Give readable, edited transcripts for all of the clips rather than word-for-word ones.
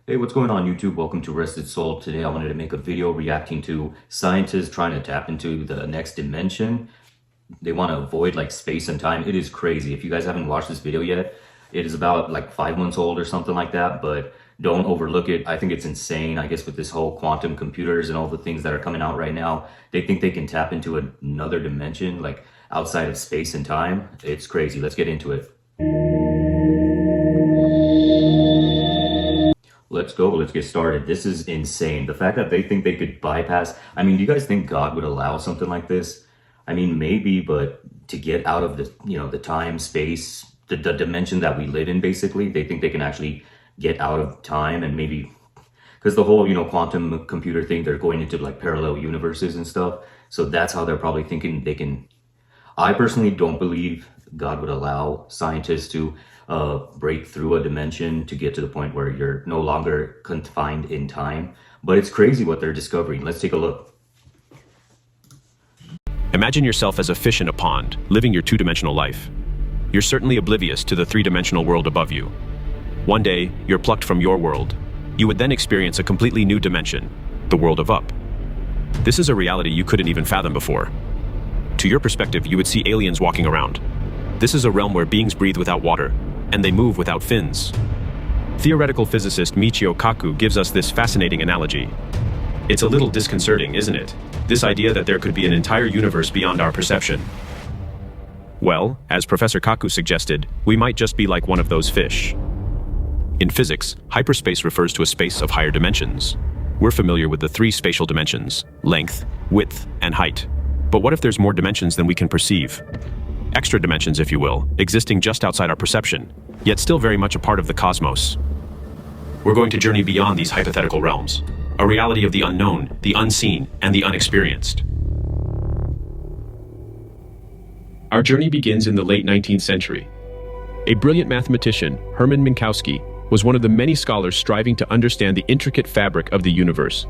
Hey, what's going on YouTube? Welcome to Rested Soul. Today I wanted to make a video reacting to scientists trying to tap into the next dimension. They want to avoid like space and time. It is crazy. If you guys haven't watched this video yet, it is about like 5 months old or something like that, but don't overlook it. I think it's insane. I guess with this whole quantum computers and all the things that are coming out right now, they think they can tap into another dimension, like outside of space and time. It's crazy. Let's get into it. Let's go. Let's get started. This is insane. The fact that they think they could bypass. I mean, do you guys think God would allow something like this? I mean, maybe, but to get out of the time, space, the dimension that we live in, basically, they think they can actually get out of time and maybe because the whole, quantum computer thing, they're going into like parallel universes and stuff. So that's how they're probably thinking they can. I personally don't believe God would allow scientists to break through a dimension to get to the point where you're no longer confined in time. But it's crazy what they're discovering. Let's take a look. Imagine yourself as a fish in a pond, living your two-dimensional life. You're certainly oblivious to the three-dimensional world above you. One day, you're plucked from your world. You would then experience a completely new dimension, the world of Up. This is a reality you couldn't even fathom before. To your perspective, you would see aliens walking around. This is a realm where beings breathe without water, and they move without fins. Theoretical physicist Michio Kaku gives us this fascinating analogy. It's a little disconcerting, isn't it? This idea that there could be an entire universe beyond our perception. Well, as Professor Kaku suggested, we might just be like one of those fish. In physics, hyperspace refers to a space of higher dimensions. We're familiar with the three spatial dimensions: length, width, and height. But what if there's more dimensions than we can perceive? Extra dimensions, if you will, existing just outside our perception, yet still very much a part of the cosmos. We're going to journey beyond these hypothetical realms, a reality of the unknown, the unseen, and the unexperienced. Our journey begins in the late 19th century. A brilliant mathematician, Hermann Minkowski, was one of the many scholars striving to understand the intricate fabric of the universe.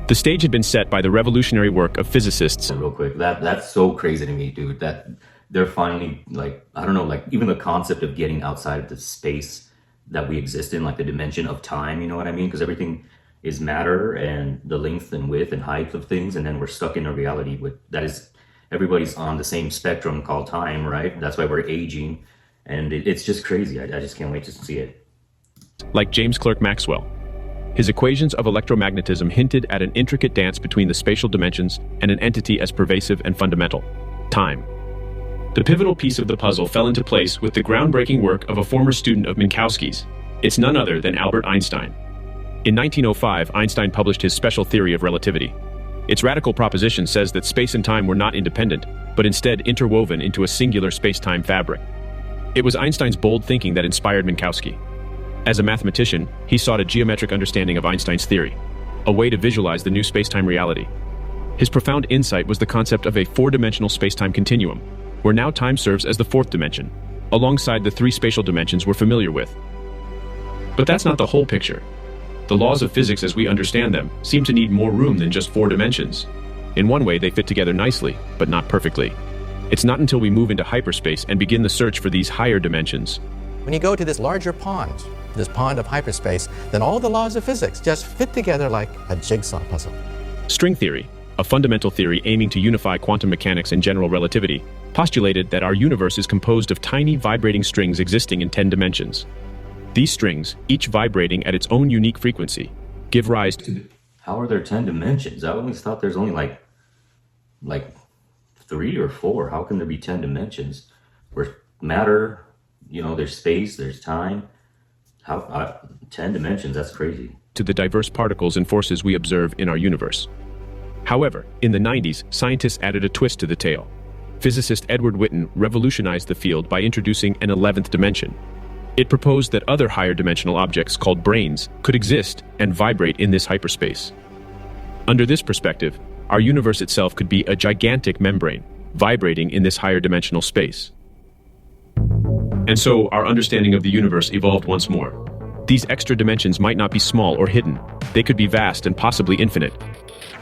The stage had been set by the revolutionary work of physicists. Real quick, that's so crazy to me, dude. That they're finally like, I don't know, like even the concept of getting outside of the space that we exist in, like the dimension of time, you know what I mean? Because everything is matter and the length and width and height of things, and then we're stuck in a reality with that is everybody's on the same spectrum called time, right? That's why we're aging, and it's just crazy. I just can't wait to see it. Like James Clerk Maxwell. His equations of electromagnetism hinted at an intricate dance between the spatial dimensions and an entity as pervasive and fundamental: time. The pivotal piece of the puzzle fell into place with the groundbreaking work of a former student of Minkowski's. It's none other than Albert Einstein. In 1905, Einstein published his special theory of relativity. Its radical proposition says that space and time were not independent, but instead interwoven into a singular space-time fabric. It was Einstein's bold thinking that inspired Minkowski. As a mathematician, he sought a geometric understanding of Einstein's theory, a way to visualize the new space-time reality. His profound insight was the concept of a four-dimensional space-time continuum, where now time serves as the fourth dimension, alongside the three spatial dimensions we're familiar with. But that's not the whole picture. The laws of physics as we understand them seem to need more room than just four dimensions. In one way, they fit together nicely, but not perfectly. It's not until we move into hyperspace and begin the search for these higher dimensions. When you go to this larger pond, this pond of hyperspace, then all the laws of physics just fit together like a jigsaw puzzle. String theory, a fundamental theory aiming to unify quantum mechanics and general relativity, postulated that our universe is composed of tiny vibrating strings existing in 10 dimensions. These strings, each vibrating at its own unique frequency, give rise to... How are there 10 dimensions? I always thought there's only like 3 or 4. How can there be 10 dimensions? Where matter, there's space, there's time. How 10 dimensions? That's crazy. To the diverse particles and forces we observe in our universe. However, in the 90s, scientists added a twist to the tale. Physicist Edward Witten revolutionized the field by introducing an 11th dimension. It proposed that other higher dimensional objects called brains could exist and vibrate in this hyperspace. Under this perspective, our universe itself could be a gigantic membrane, vibrating in this higher dimensional space. And so our understanding of the universe evolved once more. These extra dimensions might not be small or hidden. They could be vast and possibly infinite.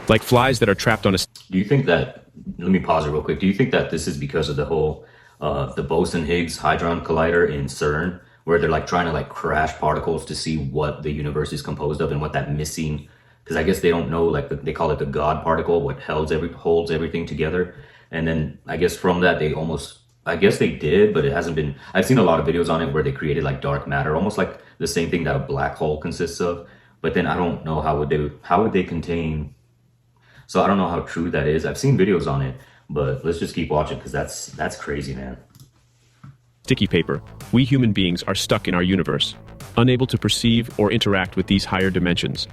Like flies that are trapped on a... Do you think that, let me pause it real quick. Do you think that this is because of the whole, the Boson-Higgs Hadron Collider in CERN, where they're like trying to like crash particles to see what the universe is composed of and what that missing, because I guess they don't know, like they call it the God particle, what holds everything together. And then I guess from that they almost, I guess they did, but it hasn't been, I've seen a lot of videos on it where they created like dark matter, almost like the same thing that a black hole consists of. But then I don't know how would they contain, so I don't know how true that is. I've seen videos on it, but let's just keep watching because that's crazy, man. Sticky paper, we human beings are stuck in our universe, unable to perceive or interact with these higher dimensions.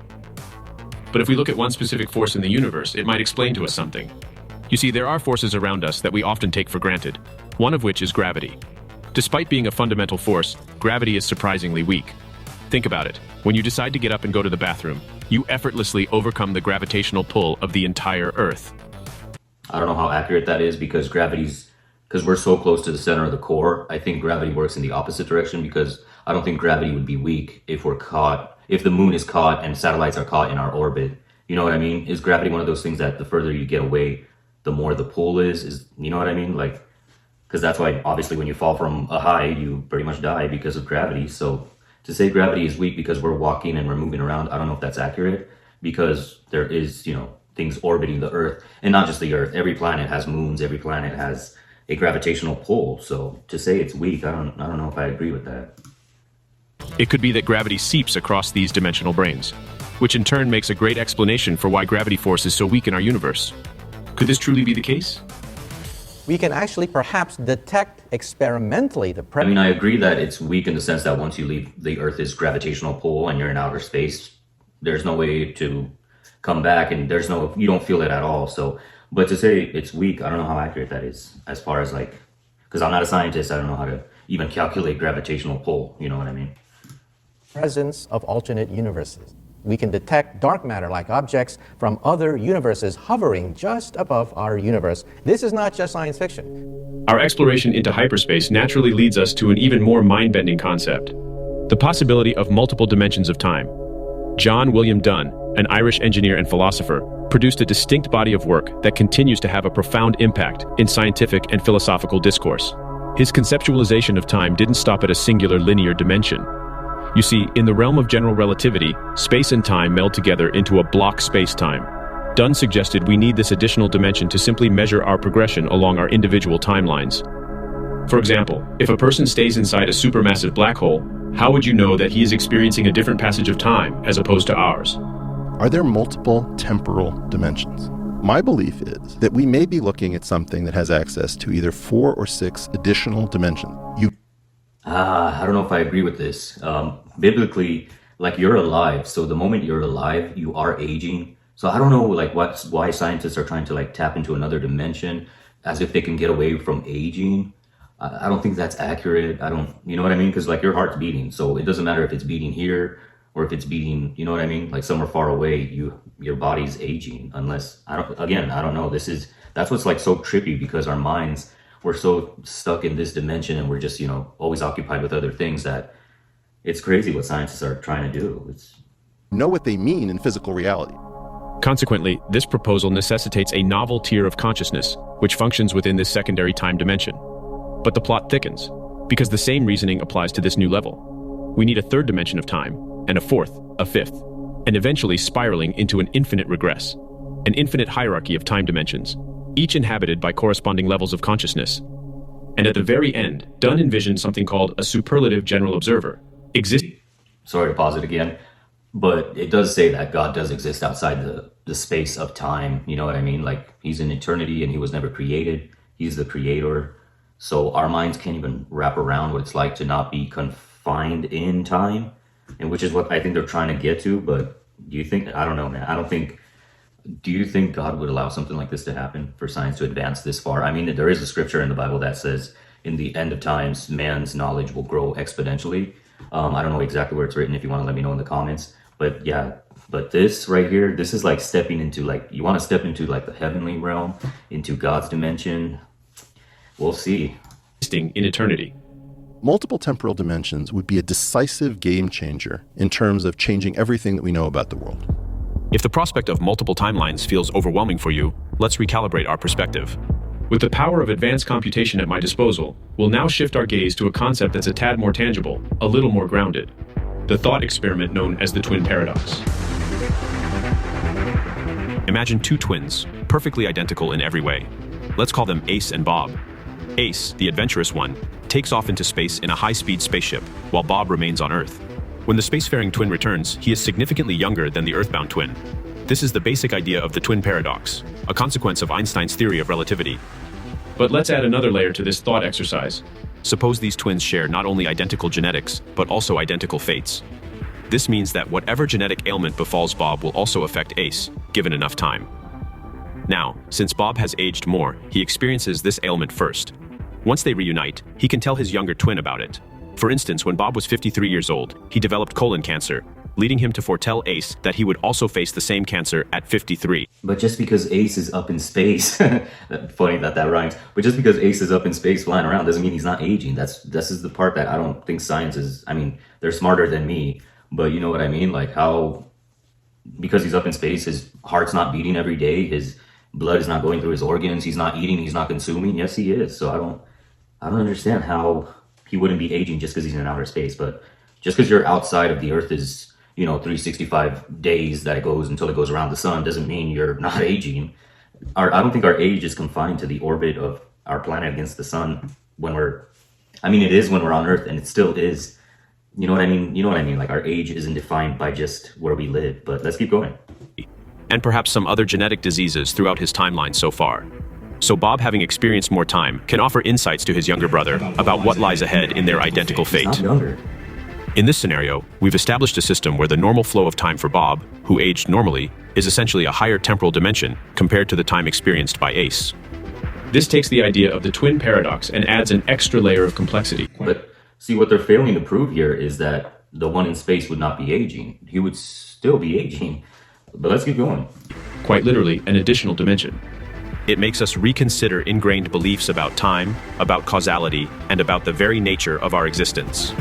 But if we look at one specific force in the universe, it might explain to us something. You see, there are forces around us that we often take for granted, one of which is gravity. Despite being a fundamental force, gravity is surprisingly weak. Think about it. When you decide to get up and go to the bathroom, you effortlessly overcome the gravitational pull of the entire Earth. I don't know how accurate that is because because we're so close to the center of the core, I think gravity works in the opposite direction, because I don't think gravity would be weak if the moon is caught and satellites are caught in our orbit. You know what I mean? Is gravity one of those things that the further you get away, the more the pull is, you know what I mean? Like, because that's why obviously when you fall from a height, you pretty much die because of gravity. So to say gravity is weak because we're walking and we're moving around, I don't know if that's accurate, because there is, things orbiting the Earth, and not just the Earth. Every planet has moons. Every planet has a gravitational pull. So to say it's weak, I don't know if I agree with that. It could be that gravity seeps across these dimensional brains, which in turn makes a great explanation for why gravity force is so weak in our universe. Could this truly be the case? We can actually perhaps detect experimentally the I mean, I agree that it's weak in the sense that once you leave the Earth's gravitational pull and you're in outer space, there's no way to come back, and you don't feel it at all. So, but to say it's weak, I don't know how accurate that is, as far as like, because I'm not a scientist, I don't know how to even calculate gravitational pull, you know what I mean? presence of alternate universes. We can detect dark matter-like objects from other universes hovering just above our universe. This is not just science fiction. Our exploration into hyperspace naturally leads us to an even more mind-bending concept: the possibility of multiple dimensions of time. John William Dunn, an Irish engineer and philosopher, produced a distinct body of work that continues to have a profound impact in scientific and philosophical discourse. His conceptualization of time didn't stop at a singular linear dimension. You see, in the realm of general relativity, space and time meld together into a block space-time. Dunn suggested we need this additional dimension to simply measure our progression along our individual timelines. For example, if a person stays inside a supermassive black hole, how would you know that he is experiencing a different passage of time as opposed to ours? Are there multiple temporal dimensions? My belief is that we may be looking at something that has access to either 4 or 6 additional dimensions. I don't know if I agree with this. Biblically, like, you're alive. So the moment you're alive, you are aging. So I don't know, like, why scientists are trying to like tap into another dimension as if they can get away from aging. I don't think that's accurate. You know what I mean? Because like your heart's beating, so it doesn't matter if it's beating here or if it's beating, you know what I mean? Like somewhere far away, your body's aging. Unless I don't know. That's what's like so trippy, because our minds, we're so stuck in this dimension and we're just, always occupied with other things, that it's crazy what scientists are trying to do. Know what they mean in physical reality. Consequently, this proposal necessitates a novel tier of consciousness, which functions within this secondary time dimension. But the plot thickens, because the same reasoning applies to this new level. We need a third dimension of time, and a fourth, a fifth, and eventually spiraling into an infinite regress, an infinite hierarchy of time dimensions, each inhabited by corresponding levels of consciousness. And at the very end, Dunn envisioned something called a superlative general observer, Sorry to pause it again, but it does say that God does exist outside the space of time, you know what I mean? Like, he's in eternity and he was never created. He's the creator. So our minds can't even wrap around what it's like to not be confined in time, and which is what I think they're trying to get to. But do you think, I don't know, man, do you think God would allow something like this to happen, for science to advance this far? I mean, there is a scripture in the Bible that says in the end of times, man's knowledge will grow exponentially. I don't know exactly where it's written. If you want to let me know in the comments, but yeah, but this right here, this is like stepping into, like, you want to step into like the heavenly realm, into God's dimension. We'll see. In eternity. Multiple temporal dimensions would be a decisive game changer in terms of changing everything that we know about the world. If the prospect of multiple timelines feels overwhelming for you, let's recalibrate our perspective. With the power of advanced computation at my disposal, we'll now shift our gaze to a concept that's a tad more tangible, a little more grounded. The thought experiment known as the twin paradox. Imagine two twins, perfectly identical in every way. Let's call them Ace and Bob. Ace, the adventurous one, takes off into space in a high-speed spaceship, while Bob remains on Earth. When the spacefaring twin returns, he is significantly younger than the Earthbound twin. This is the basic idea of the twin paradox, a consequence of Einstein's theory of relativity. But let's add another layer to this thought exercise. Suppose these twins share not only identical genetics, but also identical fates. This means that whatever genetic ailment befalls Bob will also affect Ace, given enough time. Now, since Bob has aged more, he experiences this ailment first. Once they reunite, he can tell his younger twin about it. For instance, when Bob was 53 years old, he developed colon cancer, leading him to foretell Ace that he would also face the same cancer at 53. But just because Ace is up in space, funny that rhymes, but just because Ace is up in space flying around doesn't mean he's not aging. This is the part that I don't think science is, I mean, they're smarter than me, but you know what I mean? Like how, because he's up in space, his heart's not beating every day, his blood is not going through his organs, he's not eating, he's not consuming. Yes, he is. So I don't understand how he wouldn't be aging just because he's in outer space. But just because you're outside of the Earth is, 365 days that it goes until it goes around the sun doesn't mean you're not aging. I don't think our age is confined to the orbit of our planet against the sun it is when we're on Earth, and it still is. You know what I mean? Like our age isn't defined by just where we live, but let's keep going. And perhaps some other genetic diseases throughout his timeline so far. So Bob, having experienced more time, can offer insights to his younger brother about what lies ahead in their identical fate. He's not younger. In this scenario, we've established a system where the normal flow of time for Bob, who aged normally, is essentially a higher temporal dimension compared to the time experienced by Ace. This takes the idea of the twin paradox and adds an extra layer of complexity. But see, what they're failing to prove here is that the one in space would not be aging. He would still be aging. But let's keep going. Quite literally, an additional dimension. It makes us reconsider ingrained beliefs about time, about causality, and about the very nature of our existence.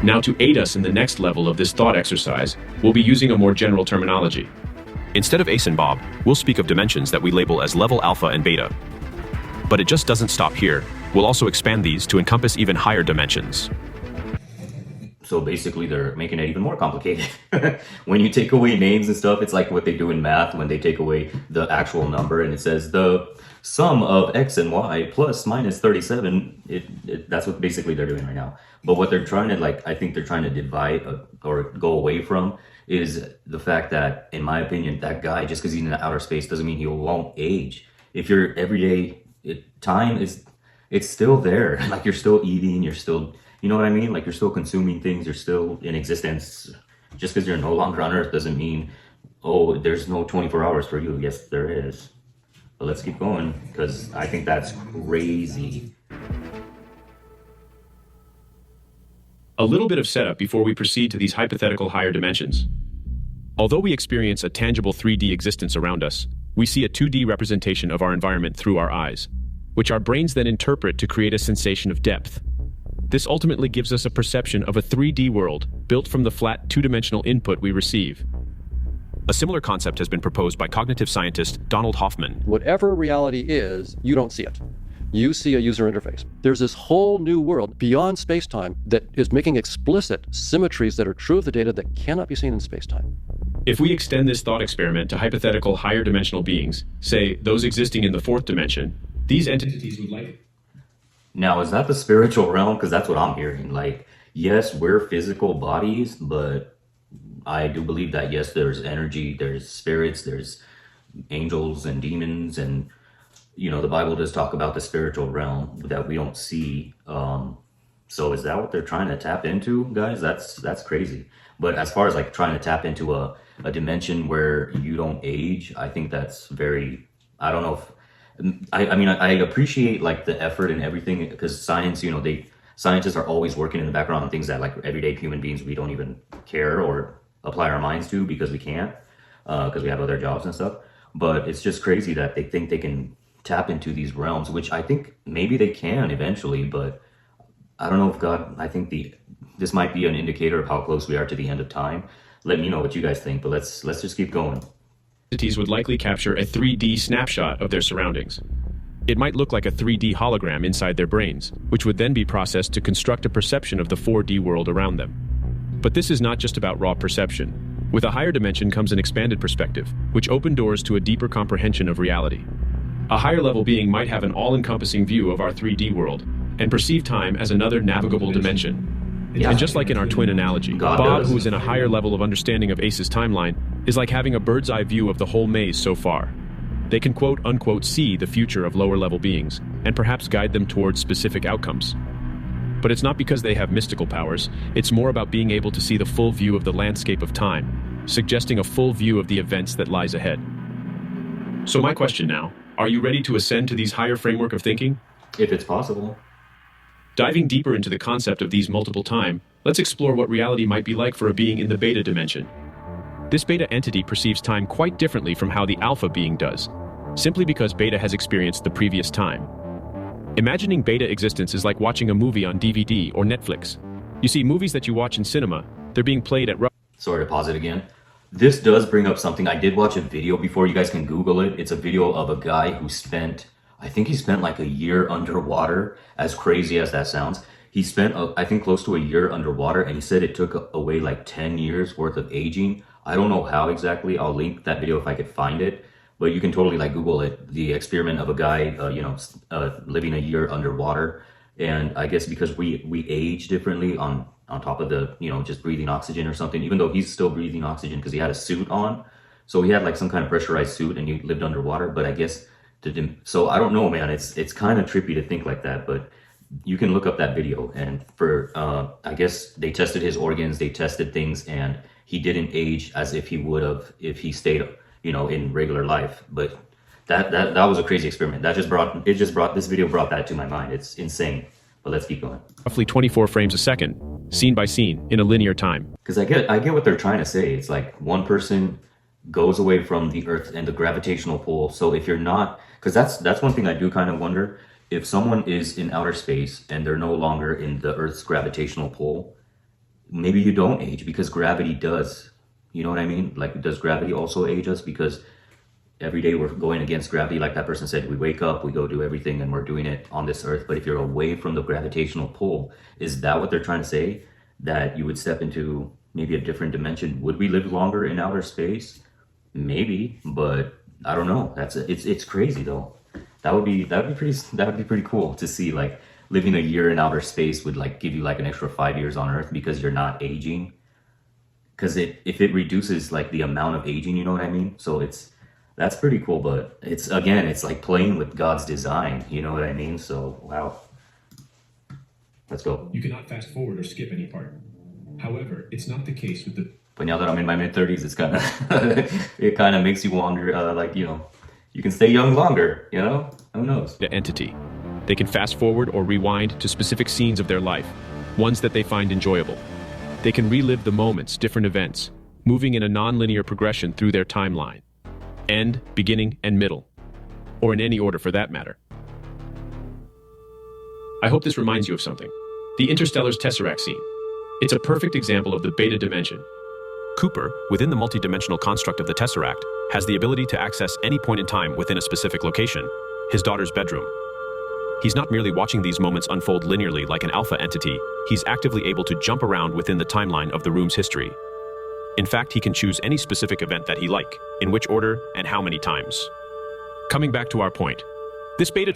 Now, to aid us in the next level of this thought exercise, we'll be using a more general terminology. Instead of Ace and Bob, we'll speak of dimensions that we label as level alpha and beta. But it just doesn't stop here. We'll also expand these to encompass even higher dimensions. So basically, they're making it even more complicated. When you take away names and stuff, it's like what they do in math when they take away the actual number and it says the sum of x and y plus minus 37. That's what basically they're doing right now. But what they're trying to, I think they're trying to divide or go away from is the fact that, in my opinion, that guy, just because he's in outer space doesn't mean he won't age. If you're everyday, time it's still there. Like you're still eating, you're still... You know what I mean? Like you're still consuming things, you're still in existence. Just because you're no longer on Earth doesn't mean, oh, there's no 24 hours for you. Yes, there is. But let's keep going because I think that's crazy. A little bit of setup before we proceed to these hypothetical higher dimensions. Although we experience a tangible 3D existence around us, we see a 2D representation of our environment through our eyes, which our brains then interpret to create a sensation of depth. This ultimately gives us a perception of a 3D world built from the flat two-dimensional input we receive. A similar concept has been proposed by cognitive scientist Donald Hoffman. Whatever reality is, you don't see it. You see a user interface. There's this whole new world beyond space-time that is making explicit symmetries that are true of the data that cannot be seen in space-time. If we extend this thought experiment to hypothetical higher dimensional beings, say those existing in the fourth dimension, these entities would like... Now, is that the spiritual realm? Because that's what I'm hearing. Like, yes, we're physical bodies, but I do believe that, yes, there's energy, there's spirits, there's angels and demons. And, the Bible does talk about the spiritual realm that we don't see. So is that what they're trying to tap into, guys? That's crazy. But as far as trying to tap into a dimension where you don't age, I think that's very, I don't know if, I appreciate the effort and everything because science, scientists are always working in the background on things that everyday human beings, we don't even care or apply our minds to because we can't, because we have other jobs and stuff. But it's just crazy that they think they can tap into these realms, which I think maybe they can eventually, but I don't know if I think this might be an indicator of how close we are to the end of time. Let me know what you guys think, but let's just keep going. Entities would likely capture a 3D snapshot of their surroundings. It might look like a 3D hologram inside their brains, which would then be processed to construct a perception of the 4D world around them. But this is not just about raw perception. With a higher dimension comes an expanded perspective, which opens doors to a deeper comprehension of reality. A higher level being might have an all-encompassing view of our 3D world and perceive time as another navigable dimension. Yeah. And just like in our twin analogy, God Bob, does. who is in a higher level of understanding of Ace's timeline, is like having a bird's eye view of the whole maze so far. They can quote-unquote see the future of lower-level beings and perhaps guide them towards specific outcomes. But it's not because they have mystical powers, it's more about being able to see the full view of the landscape of time, suggesting a full view of the events that lies ahead. So my question now, are you ready to ascend to these higher framework of thinking? If it's possible. Diving deeper into the concept of these multiple time, let's explore what reality might be like for a being in the beta dimension. This beta entity perceives time quite differently from how the alpha being does, simply because beta has experienced the previous time. Imagining beta existence is like watching a movie on DVD or Netflix. You see, movies that you watch in cinema, they're being played at Sorry to pause it again. This does bring up something. I did watch a video before. You guys can Google it. It's a video of a guy who I think he spent like a year underwater, as crazy as that sounds. He spent, I think, close to a year underwater, and he said it took away like 10 years worth of aging. I don't know how exactly. I'll link that video if I could find it, but you can totally like Google it. The experiment of a guy, living a year underwater. And I guess because we age differently on top of the, just breathing oxygen or something, even though he's still breathing oxygen because he had a suit on. So he had like some kind of pressurized suit and he lived underwater, but I guess so I don't know, man. It's kind of trippy to think like that, but you can look up that video. And for I guess they tested his organs, they tested things, and he didn't age as if he would have if he stayed, in regular life. But that was a crazy experiment. This video brought that to my mind. It's insane. But let's keep going. roughly 24 frames a second, scene by scene, in a linear time. Because I get what they're trying to say. It's like one person goes away from the Earth and the gravitational pull. So if you're not, because that's one thing I do kind of wonder. If someone is in outer space and they're no longer in the Earth's gravitational pull, maybe you don't age because gravity does. You know what I mean? Like, does gravity also age us? Because every day we're going against gravity. Like that person said, we wake up, we go do everything, and we're doing it on this Earth. But if you're away from the gravitational pull, is that what they're trying to say? That you would step into maybe a different dimension? Would we live longer in outer space? Maybe, but I don't know. It's crazy though. That would be pretty cool to see, like living a year in outer space would like give you like an extra 5 years on Earth because you're not aging. Because if it reduces like the amount of aging, you know what I mean? So that's pretty cool, but it's like playing with God's design, you know what I mean? So wow. Let's go. You cannot fast forward or skip any part. However, it's not the case with the... But now that I'm in my mid-30s, it's kind of it kind of makes you wonder, you can stay young longer, Who knows? The entity. They can fast forward or rewind to specific scenes of their life, ones that they find enjoyable. They can relive the moments, different events, moving in a non-linear progression through their timeline. End, beginning, and middle. Or in any order for that matter. I hope this reminds you of something. The Interstellar's Tesseract scene. It's a perfect example of the beta dimension. Cooper, within the multidimensional construct of the Tesseract, has the ability to access any point in time within a specific location, his daughter's bedroom. He's not merely watching these moments unfold linearly like an alpha entity, he's actively able to jump around within the timeline of the room's history. In fact, he can choose any specific event that he like, in which order and how many times. Coming back to our point, this beta...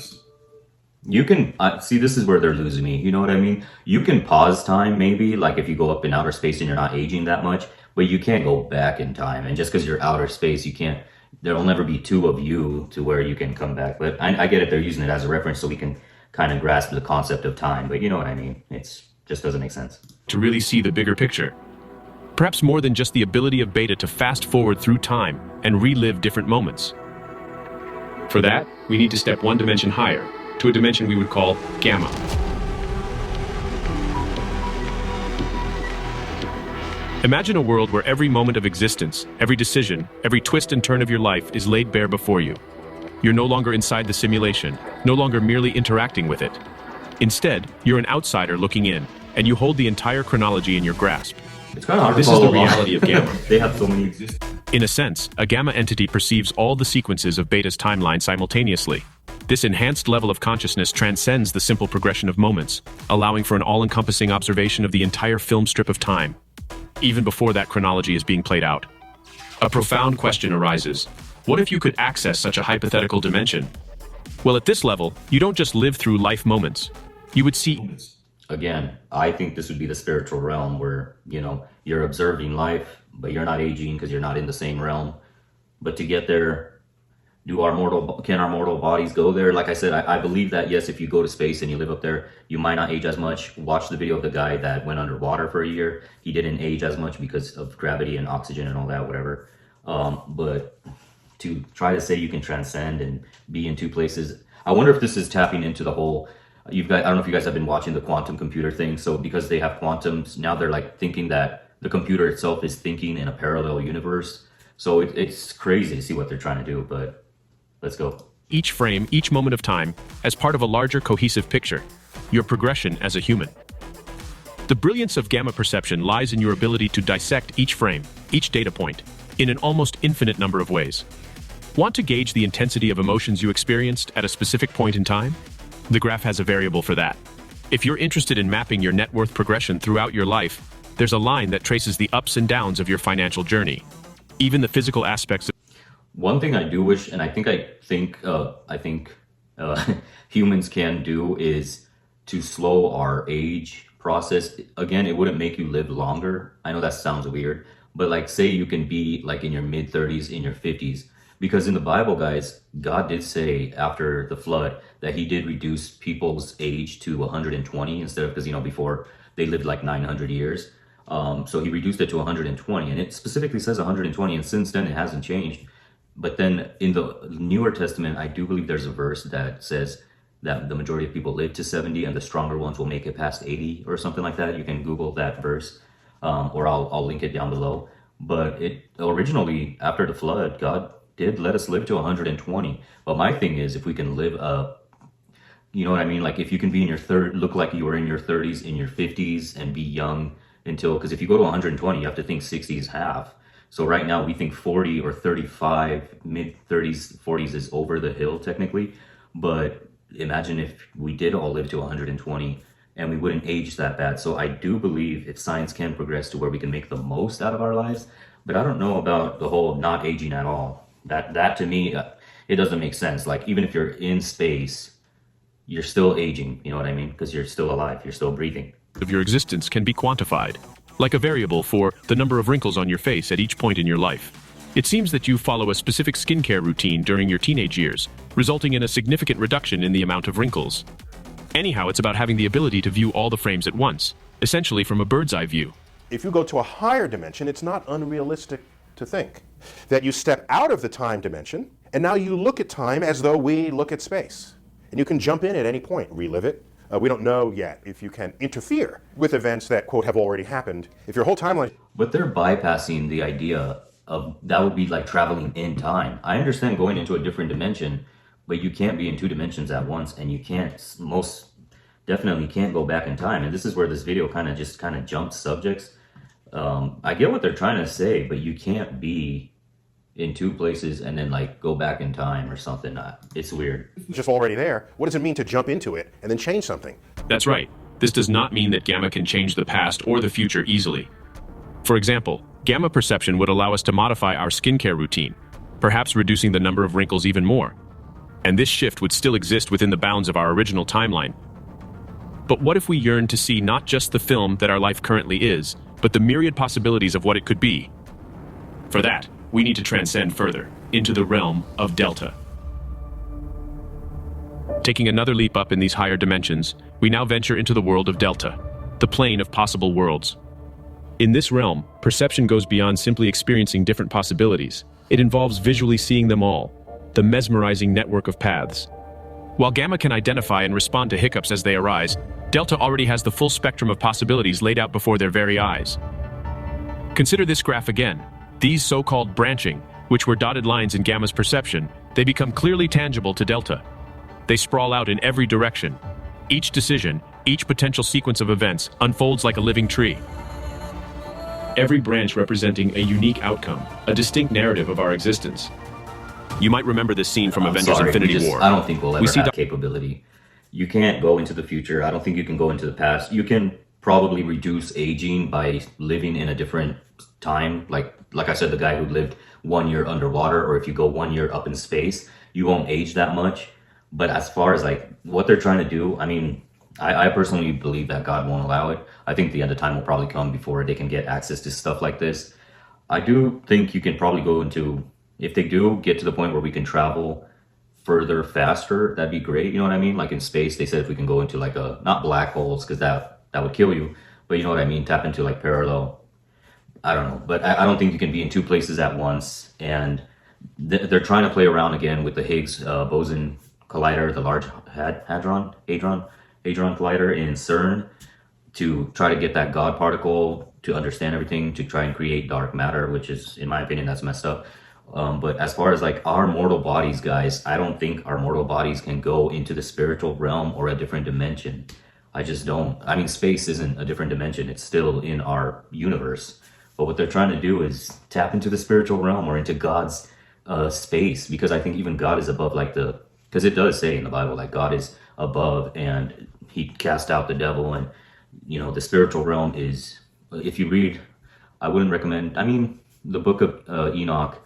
You can see, this is where they're losing me. You know what I mean? You can pause time, maybe, like if you go up in outer space and you're not aging that much, but you can't go back in time. And just because you're outer space, you can't. There'll never be two of you to where you can come back. But I get it. They're using it as a reference so we can kind of grasp the concept of time. But you know what I mean? It's just doesn't make sense. To really see the bigger picture. Perhaps more than just the ability of beta to fast forward through time and relive different moments. For that, we need to step one dimension higher, to a dimension we would call gamma. Imagine a world where every moment of existence, every decision, every twist and turn of your life is laid bare before you. You're no longer inside the simulation, no longer merely interacting with it. Instead, you're an outsider looking in, and you hold the entire chronology in your grasp. It's kind of hard This to is follow the along. reality of gamma. They have so many. In a sense, a gamma entity perceives all the sequences of beta's timeline simultaneously, This enhanced level of consciousness transcends the simple progression of moments, allowing for an all-encompassing observation of the entire film strip of time, even before that chronology is being played out. A profound question arises. What if you could access such a hypothetical dimension? Well, at this level, you don't just live through life moments. You would see... Again, I think this would be the spiritual realm where, you're observing life, but you're not aging because you're not in the same realm. But to get there, can our mortal bodies go there? Like I said, I believe that, yes, if you go to space and you live up there, you might not age as much. Watch the video of the guy that went underwater for a year. He didn't age as much because of gravity and oxygen and all that, whatever. But to try to say you can transcend and be in two places, I wonder if this is tapping into the whole... I don't know if you guys have been watching the quantum computer thing. So because they have quantums, now they're like thinking that the computer itself is thinking in a parallel universe. So it's crazy to see what they're trying to do, but let's go. Each frame, each moment of time, as part of a larger cohesive picture, your progression as a human. The brilliance of gamma perception lies in your ability to dissect each frame, each data point, in an almost infinite number of ways. Want to gauge the intensity of emotions you experienced at a specific point in time? The graph has a variable for that. If you're interested in mapping your net worth progression throughout your life, there's a line that traces the ups and downs of your financial journey. Even the physical aspects of... One thing I do wish, and I think humans can do, is to slow our age process. Again, it wouldn't make you live longer. I know that sounds weird, but like say you can be like in your mid 30s, in your 50s. Because in the Bible, guys, God did say after the flood that he did reduce people's age to 120 instead of, because, before they lived like 900 years. So he reduced it to 120, and it specifically says 120, and since then it hasn't changed. But then in the Newer Testament, I do believe there's a verse that says that the majority of people live to 70 and the stronger ones will make it past 80 or something like that. You can Google that verse, or I'll link it down below. But it originally, after the flood, God did let us live to 120. But my thing is, if we can live you know what I mean? Like if you can be in your look like you were in your 30s, in your 50s, and be young until, because if you go to 120, you have to think 60 is half. So right now we think 40 or 35, mid 30s, 40s is over the hill technically. But imagine if we did all live to 120 and we wouldn't age that bad. So I do believe if science can progress to where we can make the most out of our lives, but I don't know about the whole not aging at all. That to me, it doesn't make sense. Like even if you're in space, you're still aging, you know what I mean? Because you're still alive, you're still breathing. Of your existence can be quantified, like a variable for the number of wrinkles on your face at each point in your life. It seems that you follow a specific skincare routine during your teenage years, resulting in a significant reduction in the amount of wrinkles. Anyhow, it's about having the ability to view all the frames at once, essentially from a bird's eye view. If you go to a higher dimension, it's not unrealistic to think that you step out of the time dimension and now you look at time as though we look at space. And you can jump in at any point, relive it. We don't know yet if you can interfere with events that, quote, have already happened. If your whole timeline... But they're bypassing the idea of that would be like traveling in time. I understand going into a different dimension, but you can't be in two dimensions at once, and you can't, most definitely can't go back in time. And this is where this video kind of jumps subjects. I get what they're trying to say, but you can't be in two places and then like go back in time or something. It's weird. Just already there. What does it mean to jump into it and then change something? That's right. This does not mean that gamma can change the past or the future easily. For example, gamma perception would allow us to modify our skincare routine, perhaps reducing the number of wrinkles even more. And this shift would still exist within the bounds of our original timeline. But what if we yearn to see not just the film that our life currently is, but the myriad possibilities of what it could be? For that, we need to transcend further, into the realm of Delta. Taking another leap up in these higher dimensions, we now venture into the world of Delta, the plane of possible worlds. In this realm, perception goes beyond simply experiencing different possibilities. It involves visually seeing them all, the mesmerizing network of paths. While gamma can identify and respond to hiccups as they arise, Delta already has the full spectrum of possibilities laid out before their very eyes. Consider this graph again. These so-called branching, which were dotted lines in gamma's perception, they become clearly tangible to Delta. They sprawl out in every direction. Each decision, each potential sequence of events unfolds like a living tree. Every branch representing a unique outcome, a distinct narrative of our existence. You might remember this scene from I'm Avengers sorry, Infinity War. I don't think we'll ever We see have that capability. You can't go into the future. I don't think you can go into the past. You can probably reduce aging by living in a different time. Like I said, the guy who lived 1 year underwater, or if you go 1 year up in space, you won't age that much. But as far as like what they're trying to do, I mean, I personally believe that God won't allow it. I think the end of time will probably come before they can get access to stuff like this. I do think you can probably go into, if they do get to the point where we can travel further faster, that'd be great. You know what I mean? Like in space, they said if we can go into like not black holes, because that would kill you, but you know what I mean? Tap into like parallel. I don't know, but I don't think you can be in two places at once. And they're trying to play around again with the Higgs boson collider, the Large Hadron Collider in CERN, to try to get that God particle to understand everything, to try and create dark matter, which is, in my opinion, that's messed up. But as far as like our mortal bodies, guys, I don't think our mortal bodies can go into the spiritual realm or a different dimension. I just don't. I mean, space isn't a different dimension. It's still in our universe. But what they're trying to do is tap into the spiritual realm or into God's space, because I think even God is above like because it does say in the Bible that God is above and he cast out the devil. And, you know, the spiritual realm is, if you read, I wouldn't recommend, I mean, the book of Enoch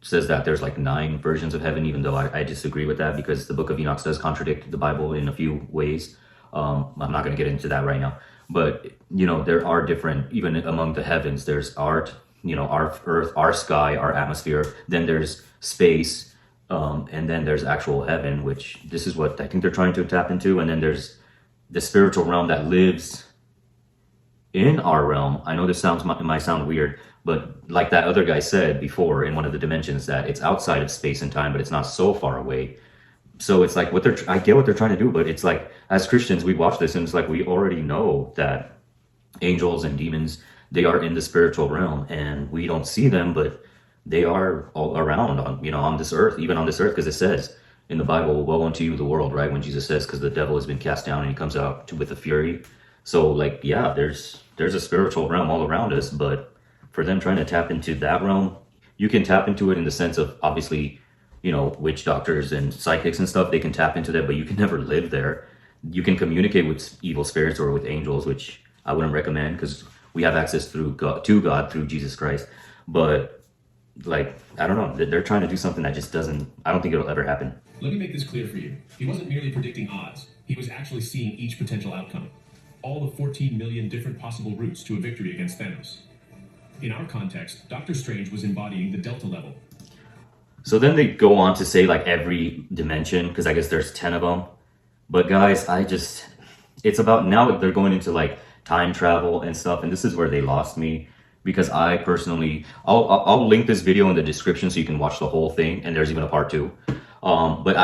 says that there's like 9 versions of heaven, even though I disagree with that, because the book of Enoch does contradict the Bible in a few ways. I'm not going to get into that right now, but you know, there are different, even among the heavens, there's art, you know, our earth, our sky, our atmosphere, then there's space, and then there's actual heaven, which this is what I think they're trying to tap into. And then there's the spiritual realm that lives in our realm. I know this might sound weird, but like that other guy said before in one of the dimensions, that it's outside of space and time, but it's not so far away. So it's like I get what they're trying to do, but it's like, as Christians, we watch this and it's like, we already know that angels and demons, they are in the spiritual realm and we don't see them, but they are all around on this earth, even on this earth, because it says in the Bible, woe unto you, the world, right? When Jesus says, because the devil has been cast down and he comes out with a fury. So like, yeah, there's a spiritual realm all around us, but for them trying to tap into that realm, you can tap into it in the sense of, obviously, you know, witch doctors and psychics and stuff, they can tap into that, but you can never live there. You can communicate with evil spirits or with angels, which I wouldn't recommend, because we have access to God through Jesus Christ. But like, I don't know, they're trying to do something that just doesn't, I don't think it'll ever happen. Let me make this clear for you. He wasn't merely predicting odds. He was actually seeing each potential outcome. All the 14 million different possible routes to a victory against Thanos. In our context, Doctor Strange was embodying the Delta level. So then they go on to say like every dimension, because I guess there's 10 of them. But guys, it's about, now they're going into like time travel and stuff, and this is where they lost me, because I personally, I'll link this video in the description so you can watch the whole thing, and there's even a part 2. But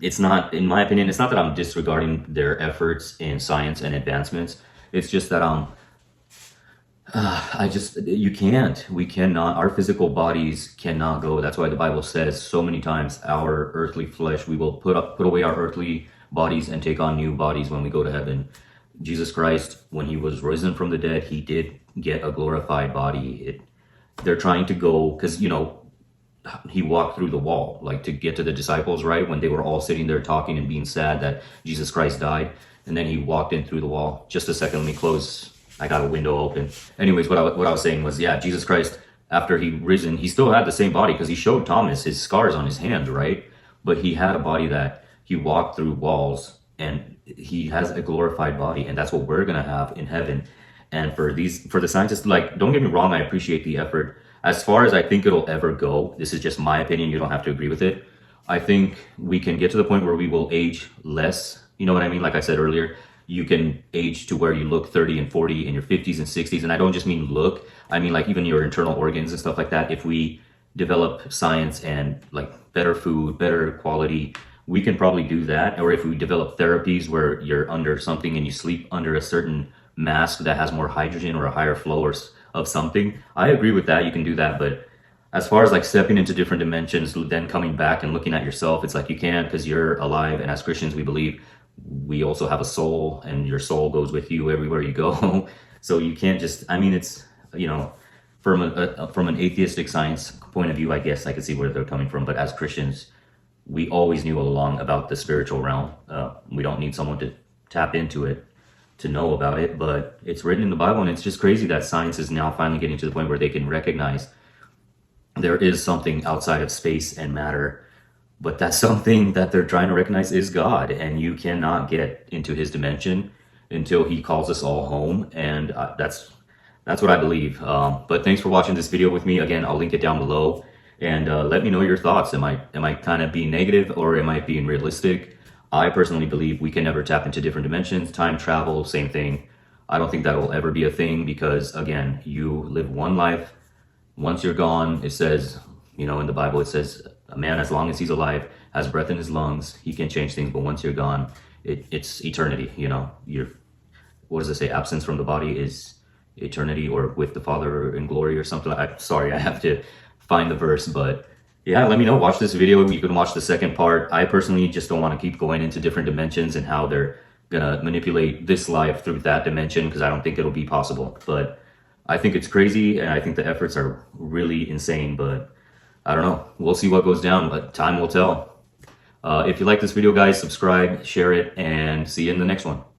it's not, in my opinion, it's not that I'm disregarding their efforts in science and advancements. It's just that we cannot, our physical bodies cannot go. That's why the Bible says so many times, our earthly flesh, we will put away our earthly bodies and take on new bodies when we go to heaven. Jesus Christ, when he was risen from the dead, he did get a glorified body. They're trying to go, because, you know, he walked through the wall, like to get to the disciples, right? When they were all sitting there talking and being sad that Jesus Christ died. And then he walked in through the wall. Just a second, let me close. I got a window open. Anyways, what I was saying was, yeah, Jesus Christ, after he risen, he still had the same body, because he showed Thomas his scars on his hands, right? But he had a body that he walked through walls, and he has a glorified body, and that's what we're gonna have in heaven. And for the scientists, like, don't get me wrong, I appreciate the effort. As far as I think it'll ever go, this is just my opinion, you don't have to agree with it. I think we can get to the point where we will age less. You know what I mean? Like I said earlier, you can age to where you look 30 and 40 in your 50s and 60s. And I don't just mean look, I mean like even your internal organs and stuff like that. If we develop science and like better food, better quality, we can probably do that. Or if we develop therapies where you're under something and you sleep under a certain mask that has more hydrogen or a higher flow of something, I agree with that. You can do that. But as far as like stepping into different dimensions, then coming back and looking at yourself, it's like you can't, because you're alive. And as Christians, we believe we also have a soul, and your soul goes with you everywhere you go. So you can't just, I mean, it's, you know, from an atheistic science point of view, I guess I could see where they're coming from. But as Christians, we always knew all along about the spiritual realm. We don't need someone to tap into it to know about it, but it's written in the Bible, and it's just crazy that science is now finally getting to the point where they can recognize there is something outside of space and matter, but that something that they're trying to recognize is God, and you cannot get into his dimension until he calls us all home, and that's what I believe. But thanks for watching this video with me. Again, I'll link it down below, and let me know your thoughts. Am I kind of being negative, or am I being realistic? I personally believe we can never tap into different dimensions. Time travel, same thing. I don't think that will ever be a thing because, again, you live one life. Once you're gone, it says, in the Bible, it says a man, as long as he's alive, has breath in his lungs, he can change things. But once you're gone, it's eternity. What does it say? Absence from the body is eternity, or with the Father in glory, or something. Sorry, I have to find the verse, but yeah, let me know. Watch this video. You can watch the second part. I personally just don't want to keep going into different dimensions and how they're gonna manipulate this life through that dimension, because I don't think it'll be possible. But I think it's crazy, and I think the efforts are really insane, but I don't know. We'll see what goes down, but time will tell. If you like this video, guys, subscribe, share it, and see you in the next one.